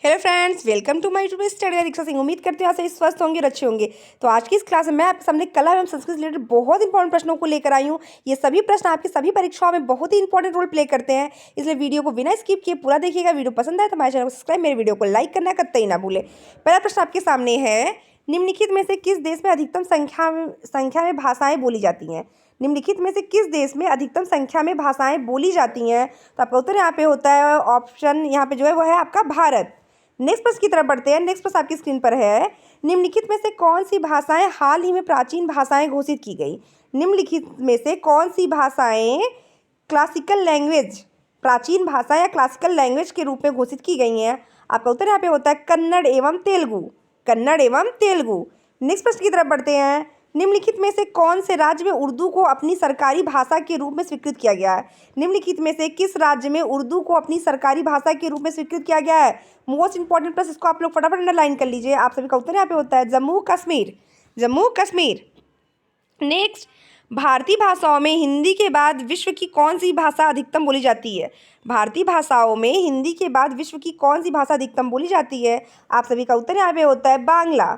Hello friends, welcome to my YouTube study Diksha Singh. उम्मीद करते हैं आप सभी स्वस्थ होंगे और अच्छे होंगे। तो आज की इस क्लास में मैं आपके सामने कला एवं संस्कृत से रिलेटेड बहुत इंपॉर्टेंट प्रश्नों को लेकर आई हूँ। ये सभी प्रश्न आपकी सभी परीक्षाओं में बहुत ही इंपॉर्टेंट रोल प्ले करते हैं, इसलिए वीडियो को बिना स्किप किए पूरा देखिएगा। वीडियो पसंद आए तो हमारे चैनल को सब्सक्राइब, मेरे वीडियो को लाइक करना कतई ना भूले। पहला प्रश्न आपके सामने है, निम्नलिखित में से किस देश में अधिकतम संख्या में भाषाएं बोली जाती हैं? निम्नलिखित में से किस देश में अधिकतम संख्या में भाषाएं बोली जाती हैं? तो आपका उत्तर यहाँ पे होता है ऑप्शन, यहाँ पे जो है वो है आपका भारत। नेक्स्ट प्रश्न की तरफ बढ़ते हैं। नेक्स्ट प्रश्न आपकी स्क्रीन पर है, निम्नलिखित में से कौन सी भाषाएं हाल ही में प्राचीन भाषाएं घोषित की गई? निम्नलिखित में से कौन सी भाषाएं क्लासिकल लैंग्वेज, प्राचीन भाषा या क्लासिकल लैंग्वेज के रूप में घोषित की गई हैं? आपका उत्तर यहाँ पे होता है कन्नड़ एवं तेलुगु। कन्नड़ एवं तेलुगु। नेक्स्ट प्रश्न की तरफ बढ़ते हैं। निम्नलिखित में से कौन से राज्य में उर्दू को अपनी सरकारी भाषा के रूप में स्वीकृत किया गया है? निम्नलिखित में से किस राज्य में उर्दू को अपनी सरकारी भाषा के रूप में स्वीकृत किया गया है? मोस्ट इंपॉर्टेंट प्रश्न, इसको आप लोग फटाफट अंडरलाइन कर लीजिए। आप सभी का उत्तर यहाँ पे होता है जम्मू कश्मीर। जम्मू कश्मीर। नेक्स्ट, भारतीय भाषाओं में हिंदी के बाद विश्व की कौन सी भाषा अधिकतम बोली जाती है? भारतीय भाषाओं में हिंदी के बाद विश्व की कौन सी भाषा अधिकतम बोली जाती है? आप सभी का उत्तर यहाँ पे होता है बांग्ला।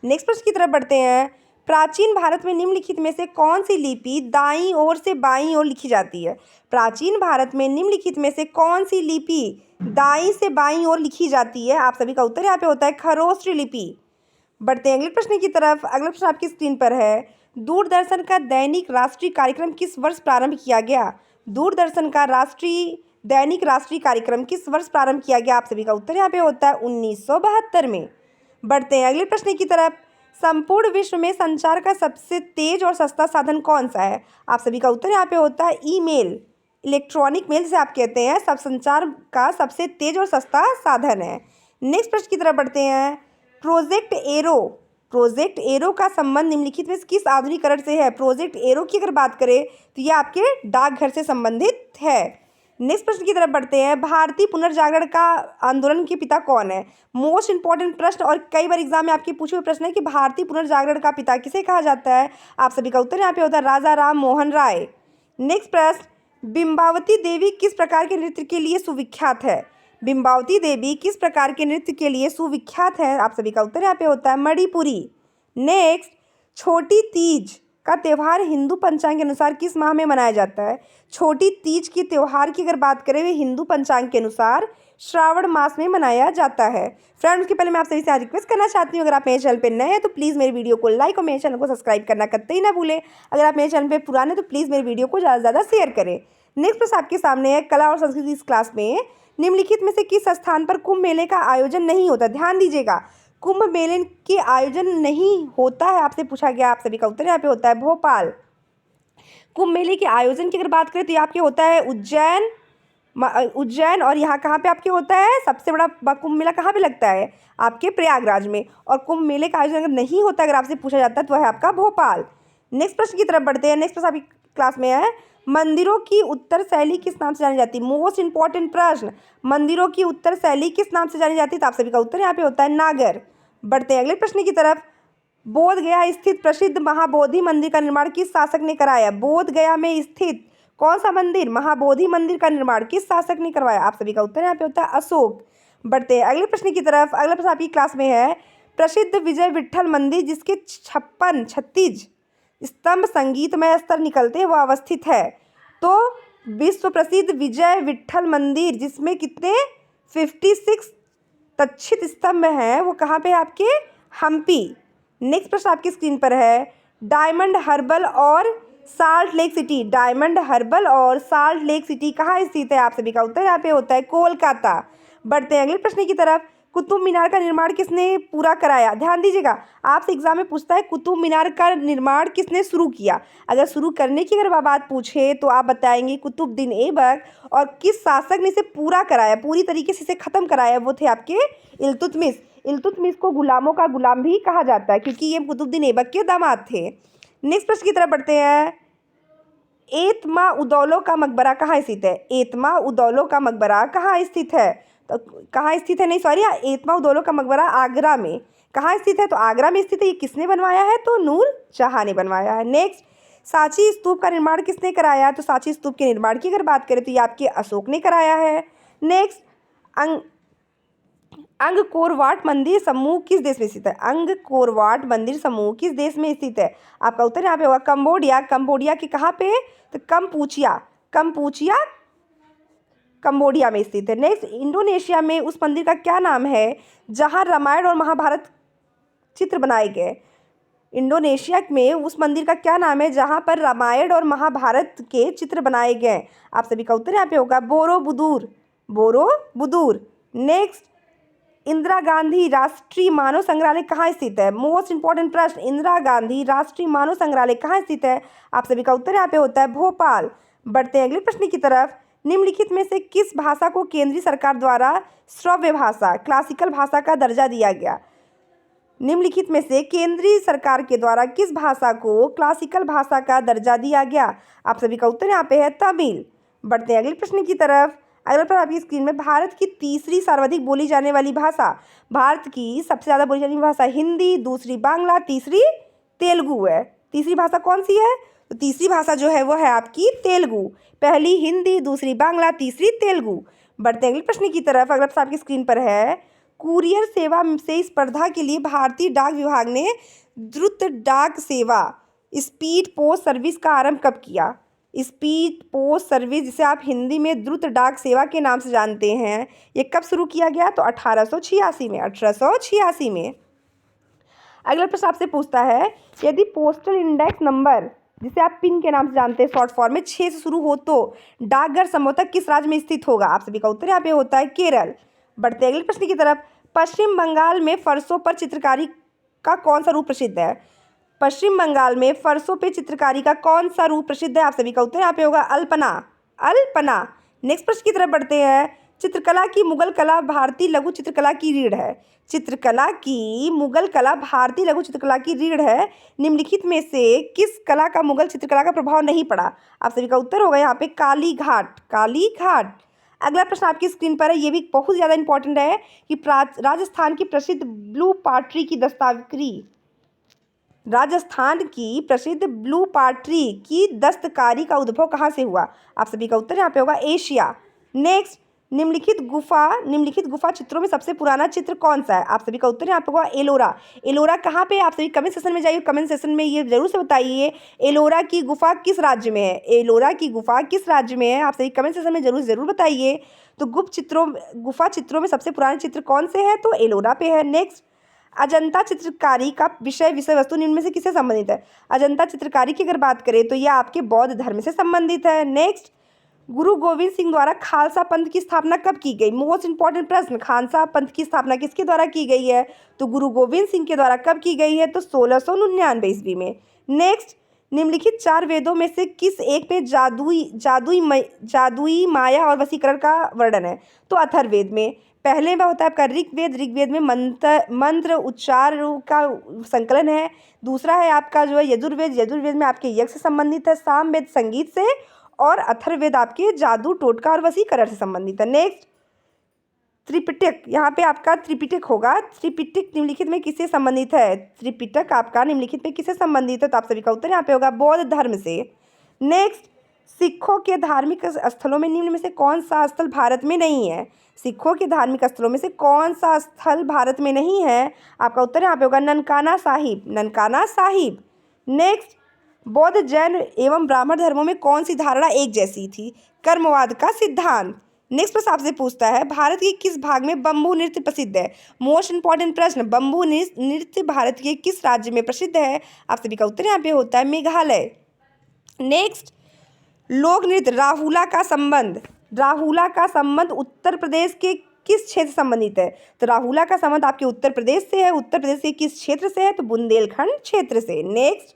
नेक्स्ट प्रश्न की तरफ बढ़ते हैं। प्राचीन भारत में निम्नलिखित में से कौन सी लिपि दाईं ओर से बाईं ओर लिखी जाती है? प्राचीन भारत में निम्नलिखित में से कौन सी लिपि दाईं से बाईं ओर लिखी जाती है? आप सभी का उत्तर यहाँ पे होता है खरोष्ट लिपि। बढ़ते हैं अगले प्रश्न की तरफ। अगला प्रश्न आपकी स्क्रीन पर है, दूरदर्शन का दैनिक राष्ट्रीय कार्यक्रम किस वर्ष प्रारंभ किया गया? दूरदर्शन का दैनिक राष्ट्रीय कार्यक्रम किस वर्ष प्रारंभ किया गया? आप सभी का उत्तर यहाँ पे होता है 1972 में। बढ़ते हैं अगले प्रश्न की तरफ। संपूर्ण विश्व में संचार का सबसे तेज और सस्ता साधन कौन सा है? आप सभी का उत्तर यहाँ पे होता है ईमेल। इलेक्ट्रॉनिक मेल जिसे आप कहते हैं, सब संचार का सबसे तेज और सस्ता साधन है। नेक्स्ट प्रश्न की तरफ बढ़ते हैं। प्रोजेक्ट एरो का संबंध निम्नलिखित में किस आधुनिकीकरण से है? प्रोजेक्ट एरो की अगर बात करें तो ये आपके डाकघर से संबंधित है। नेक्स्ट प्रश्न की तरफ बढ़ते हैं। भारतीय पुनर्जागरण का आंदोलन के पिता कौन है? मोस्ट इंपॉर्टेंट प्रश्न और कई बार एग्जाम में आपके पूछे हुए प्रश्न है कि भारतीय पुनर्जागरण का पिता किसे कहा जाता है? आप सभी का उत्तर यहाँ पे होता है राजा राम मोहन राय। नेक्स्ट प्रश्न, बिंबावती देवी किस प्रकार के नृत्य के लिए सुविख्यात है? बिंबावती देवी किस प्रकार के नृत्य के लिए सुविख्यात है? आप सभी का उत्तर यहाँ पे होता है मणिपुरी। नेक्स्ट, छोटी तीज का त्यौहार हिंदू पंचांग के अनुसार किस माह में मनाया जाता है? छोटी तीज के त्यौहार की अगर बात करें, वे हिंदू पंचांग के अनुसार श्रावण मास में मनाया जाता है। फ्रेंड्स, उसके पहले मैं आप सभी से रिक्वेस्ट करना चाहती हूँ, अगर आप मेरे चैनल पे नए हैं तो प्लीज़ मेरे वीडियो को लाइक और मेरे चैनल को सब्सक्राइब करना कतई ना भूलें। अगर आप मेरे चैनल पे पुराने तो प्लीज़ मेरे वीडियो को ज़्यादा से ज़्यादा शेयर करें। नेक्स्ट प्रश्न आपके सामने है, कला और संस्कृति इस क्लास में निम्नलिखित में से किस स्थान पर कुंभ मेले का आयोजन नहीं होता? ध्यान दीजिएगा, कुंभ मेले के आयोजन नहीं होता है, आपसे पूछा गया। आप सभी का उत्तर यहाँ पे होता है भोपाल। कुंभ मेले के आयोजन की अगर बात करें तो ये आपके होता है उज्जैन। और यहाँ कहाँ पे आपके होता है सबसे बड़ा कुंभ मेला कहाँ पे लगता है? आपके प्रयागराज में। और कुंभ मेले का आयोजन अगर नहीं होता, अगर आपसे पूछा जाता है तो वह है आपका भोपाल। नेक्स्ट प्रश्न की तरफ बढ़ते हैं। नेक्स्ट प्रश्न आपकी क्लास में है, मंदिरों की उत्तर शैली किस नाम से जानी जाती है? मोस्ट इंपॉर्टेंट प्रश्न, मंदिरों की उत्तर शैली किस नाम से जानी जाती है? तो आप सभी का उत्तर यहाँ पे होता है नागर। बढ़ते हैं अगले प्रश्न की तरफ। बोध गया स्थित प्रसिद्ध महाबोधि मंदिर का निर्माण किस शासक ने कराया? बोध गया में स्थित कौन सा मंदिर, महाबोधि मंदिर का निर्माण किस शासक ने करवाया? आप सभी का उत्तर यहाँ पे होता है अशोक। बढ़ते हैं अगले प्रश्न की तरफ। अगला प्रश्न आपकी क्लास में है, प्रसिद्ध विजय विट्ठल मंदिर जिसके 36 स्तंभ संगीतमय स्तर निकलते हैं वह अवस्थित है? तो विश्व प्रसिद्ध विजय विट्ठल मंदिर जिसमें कितने 56 तक्षित स्तंभ हैं, वो कहाँ पे है? आपके हम्पी। नेक्स्ट प्रश्न आपकी स्क्रीन पर है, डायमंड हार्बर और साल्ट लेक सिटी, डायमंड हार्बर और साल्ट लेक सिटी कहाँ स्थित है? आप सभी का उत्तर यहाँ पे होता है कोलकाता। बढ़ते हैं अगले प्रश्न की तरफ। कुतुब मीनार का निर्माण किसने पूरा कराया? ध्यान दीजिएगा, आपसे एग्जाम में पूछता है कुतुब मीनार का निर्माण किसने शुरू किया। अगर शुरू करने की अगर बात पूछे तो आप बताएंगे कुतुबुद्दीन ऐबक। और किस शासक ने इसे पूरा कराया, पूरी तरीके से इसे खत्म कराया? वो थे आपके इल्तुतमिश। इल्तुतमिश को गुलामों का गुलाम भी कहा जाता है क्योंकि ये कुतुबुद्दीन ऐबक के दामाद थे। नेक्स्ट प्रश्न की तरफ बढ़ते हैं। एतमा उदौलो का मकबरा कहाँ स्थित है? एतमा उदौलो का मकबरा कहाँ स्थित है? तो कहाँ स्थित है, नहीं सॉरी, एतमा उदौलो का मकबरा आगरा में। कहाँ स्थित है? तो आगरा में स्थित है। ये किसने बनवाया है? तो नूर जहाँ ने बनवाया है। नेक्स्ट, सांची स्तूप का निर्माण किसने कराया? तो सांची स्तूप के निर्माण की अगर बात करें तो ये आपके अशोक ने कराया है। नेक्स्ट, अंगकोर वाट मंदिर समूह किस देश में स्थित है? अंगकोर वाट मंदिर समूह किस देश में स्थित है? आपका उत्तर यहाँ पे होगा कंबोडिया। कंबोडिया के कहाँ पे? तो कंपूचिया। कंपूचिया कंबोडिया में स्थित है। नेक्स्ट, इंडोनेशिया में उस मंदिर का क्या नाम है जहाँ रामायण और महाभारत चित्र बनाए गए? इंडोनेशिया में उस मंदिर का क्या नाम है जहाँ पर रामायण और महाभारत के चित्र बनाए गए? आप सभी का उत्तर यहाँ पे होगा Borobudur. Borobudur. Next, Indira Gandhi राष्ट्रीय मानव संग्रहालय कहाँ स्थित है? मोस्ट इंपॉर्टेंट प्रश्न, इंदिरा गांधी राष्ट्रीय मानव संग्रहालय कहाँ स्थित है? आप सभी का उत्तर यहाँ पे होता है भोपाल। बढ़ते हैं अगले प्रश्न की तरफ। निम्नलिखित में से किस भाषा को केंद्रीय सरकार द्वारा श्रव्य भाषा क्लासिकल भाषा का दर्जा दिया गया? निम्नलिखित में से केंद्रीय सरकार के द्वारा किस भाषा को क्लासिकल भाषा का दर्जा दिया गया? आप सभी का उत्तर यहाँ पे है तमिल। बढ़ते हैं अगले प्रश्न की तरफ। अगला प्रश्न आपकी स्क्रीन में, भारत की तीसरी सर्वाधिक बोली जाने वाली भाषा, भारत की सबसे ज़्यादा बोली जाने वाली भाषा हिंदी, दूसरी बांग्ला, तीसरी तेलुगु है। तीसरी भाषा कौन सी है? तो तीसरी भाषा जो है वो है आपकी तेलुगु। पहली हिंदी, दूसरी बांग्ला, तीसरी तेलुगु। बढ़ते हैं अगले प्रश्न की तरफ। अगला प्रश्न आपकी स्क्रीन पर है, कुरियर सेवा से स्पर्धा के लिए भारतीय डाक विभाग ने द्रुत डाक सेवा स्पीड पोस्ट सर्विस का आरंभ कब किया? स्पीड पोस्ट सर्विस, जिसे आप हिंदी में द्रुत डाक सेवा के नाम से जानते हैं, ये कब शुरू किया गया? तो 1886 में। 1886 में। अगला प्रश्न आपसे पूछता है, यदि पोस्टल इंडेक्स नंबर, जिसे आप पिन के नाम से जानते हैं शॉर्ट फॉर्म में, 6 से शुरू हो तो डाकघर संभवतः किस राज्य में स्थित होगा? आप सभी का उत्तर यहाँ पे होता है केरल। बढ़ते अगले प्रश्न की तरफ। पश्चिम बंगाल में फरसों पर चित्रकारी का कौन सा रूप प्रसिद्ध है? पश्चिम बंगाल में फरसों पे चित्रकारी का कौन सा रूप प्रसिद्ध है? आप सभी का उत्तर यहाँ पे होगा अल्पना। अल्पना। नेक्स्ट प्रश्न की तरफ बढ़ते हैं। चित्रकला की मुगल कला भारतीय लघु चित्रकला की रीढ़ है। चित्रकला की मुगल कला भारतीय लघु चित्रकला की रीढ़ है। निम्नलिखित में से किस कला का मुगल चित्रकला का प्रभाव नहीं पड़ा? आप सभी का उत्तर होगा यहाँ पे काली घाट। काली घाट। अगला प्रश्न आपकी स्क्रीन पर है, ये भी बहुत ज़्यादा इंपॉर्टेंट है कि राजस्थान की प्रसिद्ध ब्लू पार्ट्री की दस्तकारी, राजस्थान की प्रसिद्ध ब्लू पार्ट्री की दस्तकारी का उद्भव कहाँ से हुआ? आप सभी का उत्तर यहाँ पे होगा एशिया। नेक्स्ट, निम्नलिखित गुफा चित्रों में सबसे पुराना चित्र कौन सा है? आप सभी का उत्तर यहाँ पे होगा एलोरा। एलोरा कहाँ पे? आप सभी कमेंट सेक्शन में जाइए, कमेंट सेक्शन में ये जरूर से बताइए एलोरा की गुफा किस राज्य में है? एलोरा की गुफा किस राज्य में है? आप सभी कमेंट सेक्शन में जरूर बताइए। तो गुफा चित्रों में सबसे पुराने चित्र कौन से है? तो एलोरा पे है। नेक्स्ट, अजंता चित्रकारी का विषय वस्तु निम्न में से किससे संबंधित है? अजंता चित्रकारी की अगर बात करें तो यह आपके बौद्ध धर्म से संबंधित है। नेक्स्ट, गुरु गोविंद सिंह द्वारा खालसा पंथ की स्थापना कब की गई? मोस्ट इंपॉर्टेंट प्रश्न, खालसा पंथ की स्थापना किसके द्वारा की गई है? तो गुरु गोविंद सिंह के द्वारा कब की गई है? तो 1699 ईस्वी में। नेक्स्ट, निम्नलिखित 4 वेदों में से किस एक में जादुई माया और वशीकरण का वर्णन है? तो अथर्ववेद में। पहले में होता है आपका ऋग्वेद। ऋग्वेद में मंत्र उच्चार का संकलन है। दूसरा है आपका जो है यजुर्वेद। यजुर्वेद में आपके यज्ञ से संबंधित है। सामवेद संगीत से, और अथर्ववेद आपके जादू टोटका और वशीकरण से संबंधित है। नेक्स्ट, त्रिपिटक, यहाँ पे आपका त्रिपिटक होगा। त्रिपिटक निम्नलिखित में किससे संबंधित है? त्रिपिटक आपका निम्नलिखित में किससे संबंधित है? तो आप सभी का उत्तर यहाँ पे होगा बौद्ध धर्म से। नेक्स्ट, सिखों के धार्मिक स्थलों में निम्न में से कौन सा स्थल भारत में नहीं है? सिखों के धार्मिक स्थलों में से कौन सा स्थल भारत में नहीं है? आपका उत्तर यहाँ पे होगा ननकाना साहिब। ननकाना साहिब। नेक्स्ट, बौद्ध जैन एवं ब्राह्मण धर्मों में कौन सी धारणा एक जैसी थी? कर्मवाद का सिद्धांत। नेक्स्ट प्रश्न आपसे पूछता है, भारत के किस भाग में बम्बू नृत्य प्रसिद्ध है? मोस्ट इंपॉर्टेंट प्रश्न, बम्बू नृत्य भारत के किस राज्य में प्रसिद्ध है? आप सभी का उत्तर यहाँ पे होता है मेघालय। नेक्स्ट, लोक नृत्य राहुला का संबंध उत्तर प्रदेश के किस क्षेत्र से संबंधित है? तो राहुला का संबंध आपके उत्तर प्रदेश से है। उत्तर प्रदेश के किस क्षेत्र से है? तो बुंदेलखंड क्षेत्र से। नेक्स्ट,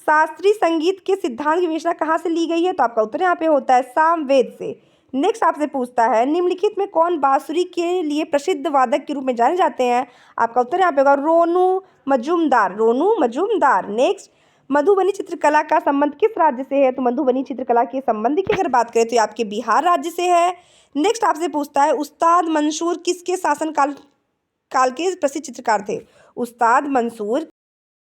शास्त्रीय संगीत के सिद्धांत की विवेचना कहाँ से ली गई है? तो आपका उत्तर यहाँ पे होता है सामवेद से। नेक्स्ट आपसे पूछता है, निम्नलिखित में कौन बांसुरी के लिए प्रसिद्ध वादक के रूप में जाने जाते हैं? आपका उत्तर यहाँ पे होगा रोनू मजूमदार। नेक्स्ट, मधुबनी चित्रकला का संबंध किस राज्य से है? तो मधुबनी चित्रकला के संबंध की अगर बात करें तो ये आपके बिहार राज्य से है। नेक्स्ट आपसे पूछता है, उस्ताद मंसूर किसके शासन काल के प्रसिद्ध चित्रकार थे? उस्ताद मंसूर